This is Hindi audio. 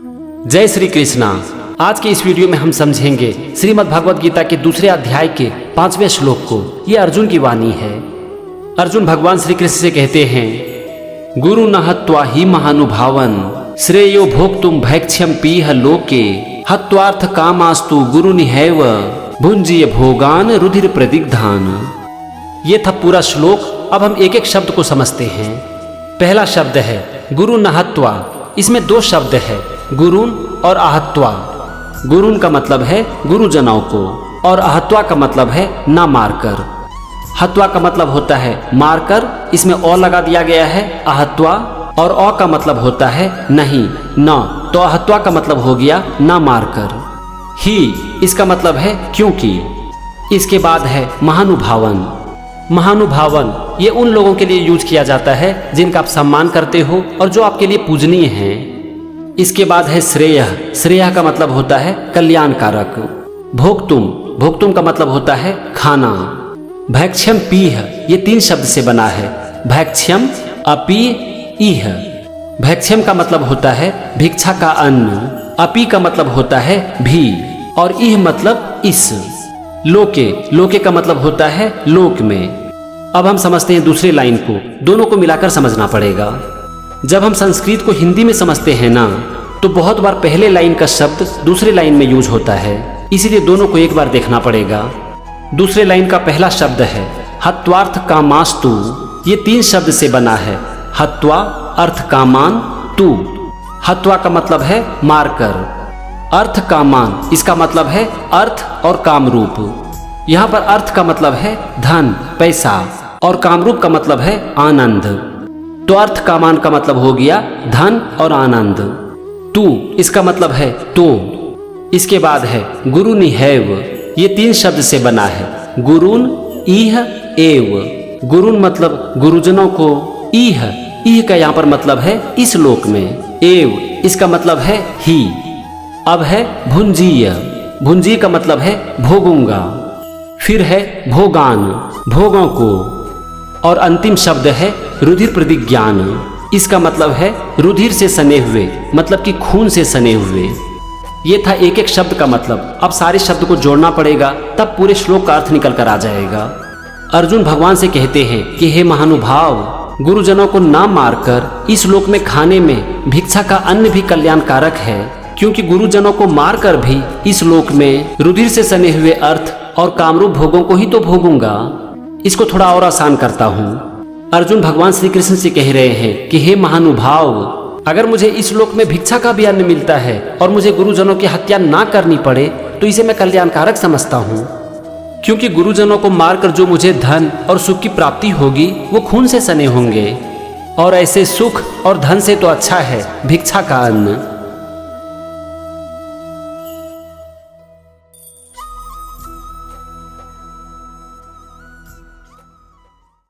जय श्री कृष्णा। आज के इस वीडियो में हम समझेंगे श्रीमद् भगवद गीता के दूसरे अध्याय के 5वें श्लोक को। यह अर्जुन की वाणी है। अर्जुन भगवान श्री कृष्ण से कहते हैं, गुरु न हत्वा ही महानुभावन श्रेयो भोक्तुम भैक्ष्यम पीह लोके हत्वार्थ कामास्तु गुरु निहैव भुंजीय भोगान रुधिर प्रदिग्धान। ये था पूरा श्लोक। अब हम एक एक शब्द को समझते हैं। पहला शब्द है गुरु न हत्वा। इसमें दो शब्द है, गुरुन और आहत्वा। गुरुन का मतलब है गुरुजनों को और आहत्वा का मतलब है ना मारकर। हत्वा का मतलब होता है मारकर, इसमें अ लगा दिया गया है आहत्वा, और अ का मतलब होता है नहीं न, तो आहत्वा का मतलब हो गया ना मारकर। ही इसका मतलब है क्योंकि। इसके बाद है महानुभावन। महानुभावन ये उन लोगों के लिए यूज किया जाता है जिनका आप सम्मान करते हो और जो आपके लिए पूजनीय हैं। इसके बाद है श्रेय। श्रेय का मतलब होता है कल्याणकारक। भोक्तुम, भोक्तुम का मतलब होता है खाना। भैक्ष्यम पीह ये 3 शब्द से बना है। भैक्ष्यम अपी इह। भैक्ष्यम का मतलब होता है भिक्षा का अन्न। अपी का मतलब होता है भी, और इह मतलब इस। लोके, लोके का मतलब होता है लोक में। अब हम समझते हैं दूसरी लाइन को। दोनों को मिलाकर समझना पड़ेगा। जब हम संस्कृत को हिंदी में समझते हैं ना, तो बहुत बार पहले लाइन का शब्द दूसरे लाइन में यूज होता है, इसीलिए दोनों को एक बार देखना पड़ेगा। दूसरे लाइन का पहला शब्द है हत्वार्थ कामास्तु। ये 3 शब्द से बना है। हत्वा अर्थ कामान तु। हत्वा का मतलब है मारकर। अर्थ कामान इसका मतलब है अर्थ और कामरूप। यहाँ पर अर्थ का मतलब है धन पैसा, और कामरूप का मतलब है आनंद। तो अर्थ कामान का मतलब हो गया धन और आनंद। तू इसका मतलब है तो। इसके बाद है गुरु निहैव। ये 3 शब्द से बना है। गुरुन इह एव। गुरुन मतलब गुरुजनों को। इह, इह का यहाँ पर मतलब है इस लोक में। एव इसका मतलब है ही। अब है भुंजीय। भुंजी का मतलब है भोगूंगा। फिर है भोगान, भोगों को। और अंतिम शब्द है रुधिर प्रतिज्ञान। इसका मतलब है रुधिर से सने हुए, मतलब कि खून से सने हुए। ये था एक एक शब्द का मतलब। अब सारे शब्द को जोड़ना पड़ेगा, तब पूरे श्लोक का अर्थ निकल कर आ जाएगा। अर्जुन भगवान से कहते हैं कि हे महानुभाव, गुरुजनों को ना मारकर इस लोक में खाने में भिक्षा का अन्न भी कल्याणकारक है, क्योंकि गुरुजनों को मारकर भी इस लोक में रुधिर से सने हुए अर्थ और कामरूप भोगों को ही तो भोगूंगा। इसको थोड़ा और आसान करता हूँ। अर्जुन भगवान श्री कृष्ण से कह रहे हैं कि हे महानुभाव, अगर मुझे इस लोक में भिक्षा का भी अन्न मिलता है और मुझे गुरुजनों की हत्या ना करनी पड़े, तो इसे मैं कल्याणकारक समझता हूँ, क्योंकि गुरुजनों को मारकर जो मुझे धन और सुख की प्राप्ति होगी वो खून से सने होंगे, और ऐसे सुख और धन से तो अच्छा है भिक्षा का अन्न।